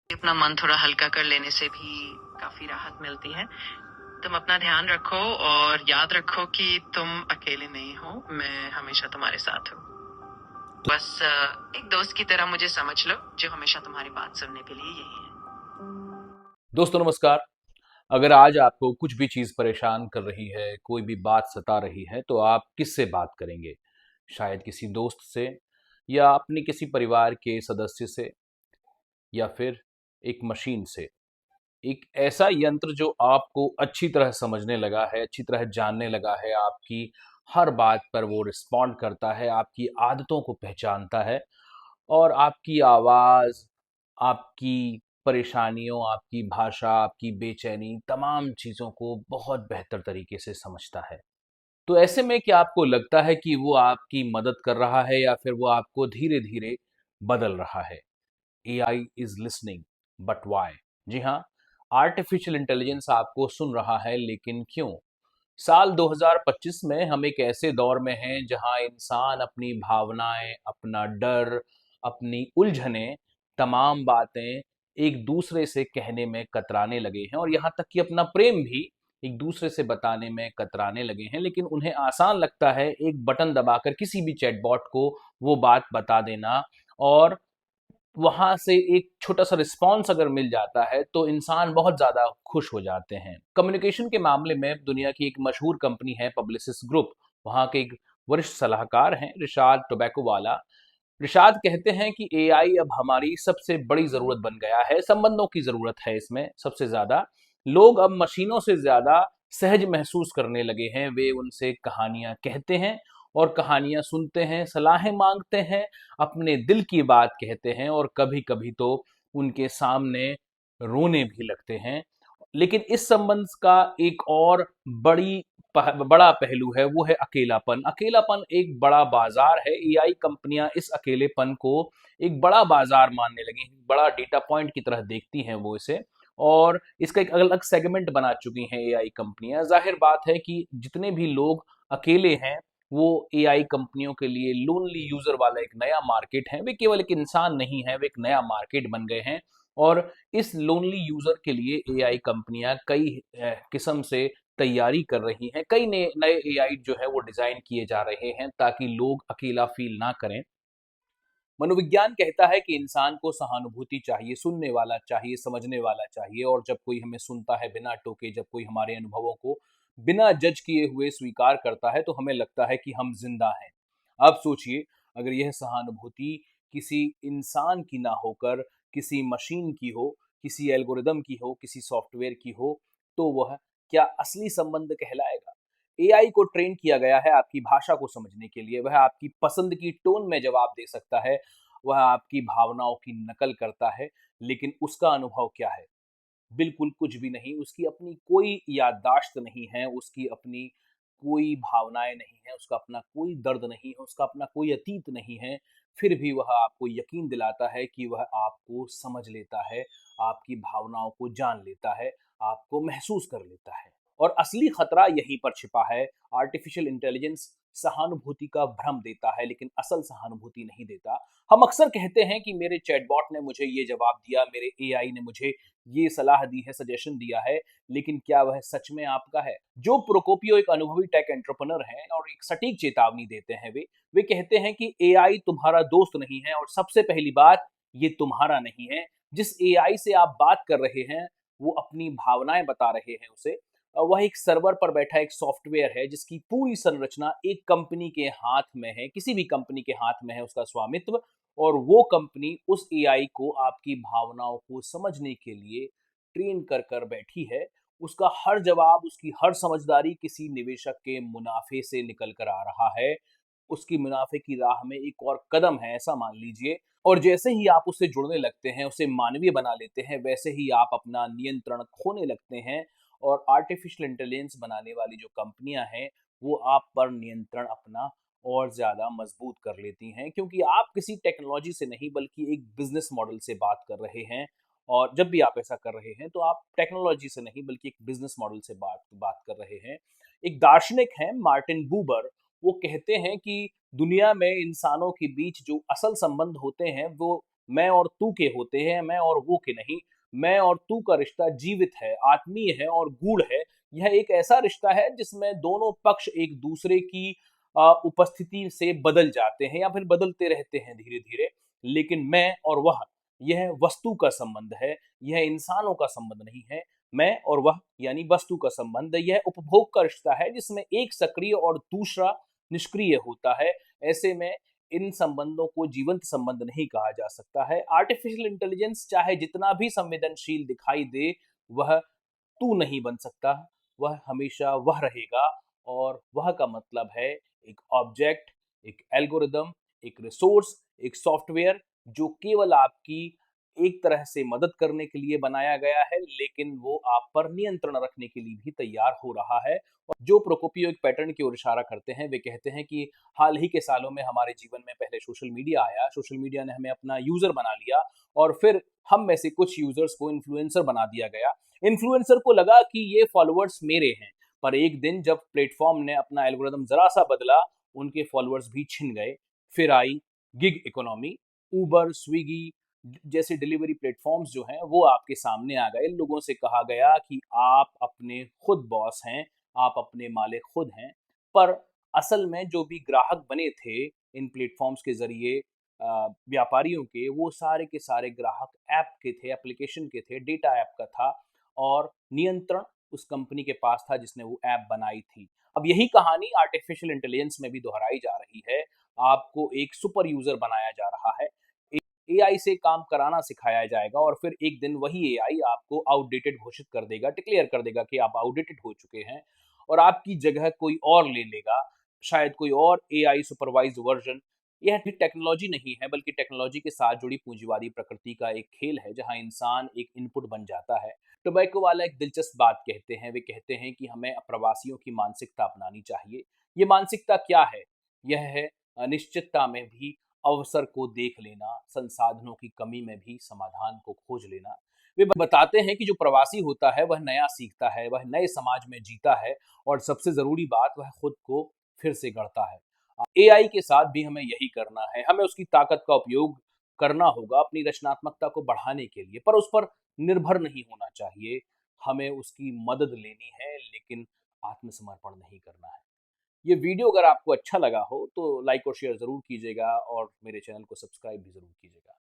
अपना मन थोड़ा हल्का कर लेने से भी काफी राहत मिलती है। तुम अपना ध्यान रखो और याद रखो कि तुम अकेले नहीं हो, मैं हमेशा तुम्हारे साथ हूँ। बस एक दोस्त की तरह मुझे समझ लो, जो हमेशा तुम्हारी बात सुनने के लिए यही है। दोस्तों नमस्कार। अगर आज आपको कुछ भी चीज़ परेशान कर रही है, कोई भी बात सता रही है, तो आप किससे बात करेंगे? शायद किसी दोस्त से या अपने किसी परिवार के सदस्य से या फिर एक मशीन से। एक ऐसा यंत्र जो आपको अच्छी तरह समझने लगा है, अच्छी तरह जानने लगा है, आपकी हर बात पर वो रिस्पॉन्ड करता है, आपकी आदतों को पहचानता है और आपकी आवाज़, आपकी परेशानियों, आपकी भाषा, आपकी बेचैनी, तमाम चीज़ों को बहुत बेहतर तरीके से समझता है। तो ऐसे में क्या आपको लगता है कि वो आपकी मदद कर रहा है या फिर वो आपको धीरे-धीरे बदल रहा है? AI is listening but why? जी हाँ, आर्टिफ़िशियल इंटेलिजेंस आपको सुन रहा है लेकिन क्यों? साल 2025 में हम एक ऐसे दौर में हैं जहां इंसान अपनी भावनाएं, अपना डर, अपनी उलझनें, तमाम बातें एक दूसरे से कहने में कतराने लगे हैं और यहाँ तक कि अपना प्रेम भी एक दूसरे से बताने में कतराने लगे हैं। लेकिन उन्हें आसान लगता है एक बटन दबाकर किसी भी चैटबॉट को वो बात बता देना और वहाँ से एक छोटा-सा रिस्पॉन्स अगर मिल जाता है, तो इंसान बहुत ज़्यादा खुश हो जाते हैं। कम्युनिकेशन के मामले में दुनिया की एक मशहूर कंपनी है पब्लिसिस ग्रुप, वहाँ के एक वरिष्ठ सलाहकार हैं रिशाद टोबैकोवाला। रिशाद कहते हैं कि एआई अब हमारी सबसे बड़ी ज़रूरत बन गया है, संबंधों की ज़रूरत है इसमें सबसे ज़्यादा। लोग अब मशीनों से ज़्यादा सहज महसूस करने लगे हैं, वे उनसे कहानियाँ कहते हैं और कहानियाँ सुनते हैं, सलाहें माँगते हैं, अपने दिल की बात कहते हैं और कभी-कभी तो उनके सामने रोने भी लगते हैं। लेकिन इस संबंध का एक और बड़ा पहलू है, वो है अकेलापन। अकेलापन एक बड़ा बाज़ार है, एआई कंपनियाँ इस अकेलेपन को एक बड़ा बाज़ार मानने लगी हैं, बड़ा डेटा पॉइंट की तरह देखती हैं वो इसे और इसका एक अलग सेगमेंट बना चुकी हैं एआई कंपनियाँ। ज़ाहिर बात है कि जितने भी लोग अकेले हैं, वो एआई कंपनियों के लिए लोनली यूजर वाला एक नया मार्केट है। वे केवल एक इंसान नहीं है, वे एक नया मार्केट बन गए हैं और इस लोनली यूजर के लिए एआई कंपनियां कई किस्म से तैयारी कर रही हैं। कई नए नए एआई जो है वो डिजाइन किए जा रहे हैं ताकि लोग अकेला फील ना करें। मनोविज्ञान कहता है कि इंसान को सहानुभूति चाहिए, सुनने वाला चाहिए, समझने वाला चाहिए और जब कोई हमें सुनता है बिना टोके, जब कोई हमारे अनुभवों को बिना जज किए हुए स्वीकार करता है, तो हमें लगता है कि हम जिंदा हैं। अब सोचिए, अगर यह सहानुभूति किसी इंसान की ना होकर किसी मशीन की हो, किसी एल्गोरिदम की हो, किसी सॉफ्टवेयर की हो, तो वह क्या असली संबंध कहलाएगा? एआई को ट्रेन किया गया है आपकी भाषा को समझने के लिए। वह आपकी पसंद की टोन में जवाब दे सकता है, वह आपकी भावनाओं की नकल करता है, लेकिन उसका अनुभव क्या है? बिल्कुल कुछ भी नहीं। उसकी अपनी कोई याददाश्त नहीं है, उसकी अपनी कोई भावनाएँ नहीं हैं, उसका अपना कोई दर्द नहीं है, उसका अपना कोई अतीत नहीं है। फिर भी वह आपको यकीन दिलाता है कि वह आपको समझ लेता है, आपकी भावनाओं को जान लेता है, आपको महसूस कर लेता है। और असली खतरा यहीं पर छिपा है। आर्टिफिशियल इंटेलिजेंस सहानुभूति का भ्रम देता है, लेकिन असल सहानुभूति नहीं देता। हम अक्सर कहते हैं कि मेरे चैटबॉट ने मुझे ये जवाब दिया, मेरे एआई ने मुझे ये सलाह दी है, सजेशन दिया है, लेकिन क्या वह सच में आपका है? जो प्रोकोपियो एक अनुभवी टेक एंटरप्रेन्योर हैं और एक सटीक चेतावनी देते हैं वे कहते हैं कि एआई तुम्हारा दोस्त नहीं है और सबसे पहली बात, ये तुम्हारा नहीं है। जिस एआई से आप बात कर रहे हैं, वो अपनी भावनाएं बता रहे हैं उसे। वह एक सर्वर पर बैठा एक सॉफ्टवेयर है जिसकी पूरी संरचना एक कंपनी के हाथ में है, किसी भी कंपनी के हाथ में है उसका स्वामित्व और वो कंपनी उस एआई को आपकी भावनाओं को समझने के लिए ट्रेन कर कर बैठी है। उसका हर जवाब, उसकी हर समझदारी किसी निवेशक के मुनाफे से निकल कर आ रहा है। उसकी मुनाफे की राह में एक और कदम है, ऐसा मान लीजिए। और जैसे ही आप उससे जुड़ने लगते हैं, उसे मानवीय बना लेते हैं, वैसे ही आप अपना नियंत्रण खोने लगते हैं और आर्टिफिशियल इंटेलिजेंस बनाने वाली जो कंपनियां हैं, वो आप पर नियंत्रण अपना और ज़्यादा मजबूत कर लेती हैं, क्योंकि आप किसी टेक्नोलॉजी से नहीं बल्कि एक बिजनेस मॉडल से बात कर रहे हैं। और जब भी आप ऐसा कर रहे हैं तो आप टेक्नोलॉजी से नहीं बल्कि एक बिजनेस मॉडल से बात बात कर रहे हैं। एक दार्शनिक हैं मार्टिन बूबर, वो कहते हैं कि दुनिया में इंसानों के बीच जो असल संबंध होते हैं वो मैं और तू के होते हैं, मैं और वो के नहीं। मैं और तू का रिश्ता जीवित है, आत्मीय है और गूढ़ है। यह एक ऐसा रिश्ता है जिसमें दोनों पक्ष एक दूसरे की उपस्थिति से बदल जाते हैं या फिर बदलते रहते हैं धीरे-धीरे। लेकिन मैं और वह, यह वस्तु का संबंध है, यह इंसानों का संबंध नहीं है। मैं और वह यानी वस्तु का संबंध, यह उपभोग का रिश्ता है जिसमें एक सक्रिय और दूसरा निष्क्रिय होता है। ऐसे में इन संबंधों को जीवंत संबंध नहीं कहा जा सकता है। आर्टिफिशियल इंटेलिजेंस चाहे जितना भी संवेदनशील दिखाई दे, वह तू नहीं बन सकता, वह हमेशा वह रहेगा। और वह का मतलब है एक ऑब्जेक्ट, एक एल्गोरिदम, एक रिसोर्स, एक सॉफ्टवेयर जो केवल आपकी एक तरह से मदद करने के लिए बनाया गया है, लेकिन वो आप पर नियंत्रण रखने के लिए भी तैयार हो रहा है। और जो प्रोकोपियो एक पैटर्न की ओर इशारा करते हैं, वे कहते हैं कि हाल ही के सालों में हमारे जीवन में पहले सोशल मीडिया आया, सोशल मीडिया ने हमें अपना यूजर बना लिया और फिर हम में से कुछ यूजर्स को इन्फ्लुएंसर बना दिया गया। इन्फ्लुएंसर को लगा कि ये फॉलोअर्स मेरे हैं, पर एक दिन जब प्लेटफॉर्म ने अपना एल्गोरिदम जरा सा बदला, उनके फॉलोअर्स भी छिन गए। फिर आई गिग इकोनॉमी, उबर, स्विगी जैसे डिलीवरी प्लेटफॉर्म्स जो हैं वो आपके सामने आ गए। लोगों से कहा गया कि आप अपने खुद बॉस हैं, आप अपने मालिक खुद हैं। पर असल में जो भी ग्राहक बने थे इन प्लेटफॉर्म्स के जरिए व्यापारियों के, वो सारे के सारे ग्राहक ऐप के थे, एप्लीकेशन के थे, डेटा ऐप का था और नियंत्रण उस कंपनी के पास था जिसने वो ऐप बनाई थी। अब यही कहानी आर्टिफिशियल इंटेलिजेंस में भी दोहराई जा रही है। आपको एक सुपर यूजर बनाया जा रहा है, एआई से काम कराना सिखाया जाएगा और फिर एक दिन वही एआई आपको आउटडेटेड घोषित कर देगा, डिक्लेयर कर देगा कि आप आउटडेटेड हो चुके हैं और आपकी जगह कोई और ले लेगा, शायद कोई और एआई सुपरवाइज्ड वर्जन। यह भी टेक्नोलॉजी नहीं है, बल्कि टेक्नोलॉजी के साथ जुड़ी पूंजीवादी प्रकृति का एक खेल है जहां इंसान एक इनपुट बन जाता है। टोबैको वाला एक दिलचस्प बात कहते हैं, वे कहते हैं कि हमें प्रवासियों की मानसिकता अपनानी चाहिए। ये मानसिकता क्या है? यह है अनिश्चितता में भी अवसर को देख लेना, संसाधनों की कमी में भी समाधान को खोज लेना। वे बताते हैं कि जो प्रवासी होता है वह नया सीखता है, वह नए समाज में जीता है और सबसे जरूरी बात, वह खुद को फिर से गढ़ता है। एआई के साथ भी हमें यही करना है, हमें उसकी ताकत का उपयोग करना होगा अपनी रचनात्मकता को बढ़ाने के लिए, पर उस पर निर्भर नहीं होना चाहिए। हमें उसकी मदद लेनी है, लेकिन आत्मसमर्पण नहीं करना है। ये वीडियो अगर आपको अच्छा लगा हो तो लाइक और शेयर ज़रूर कीजिएगा और मेरे चैनल को सब्सक्राइब भी ज़रूर कीजिएगा।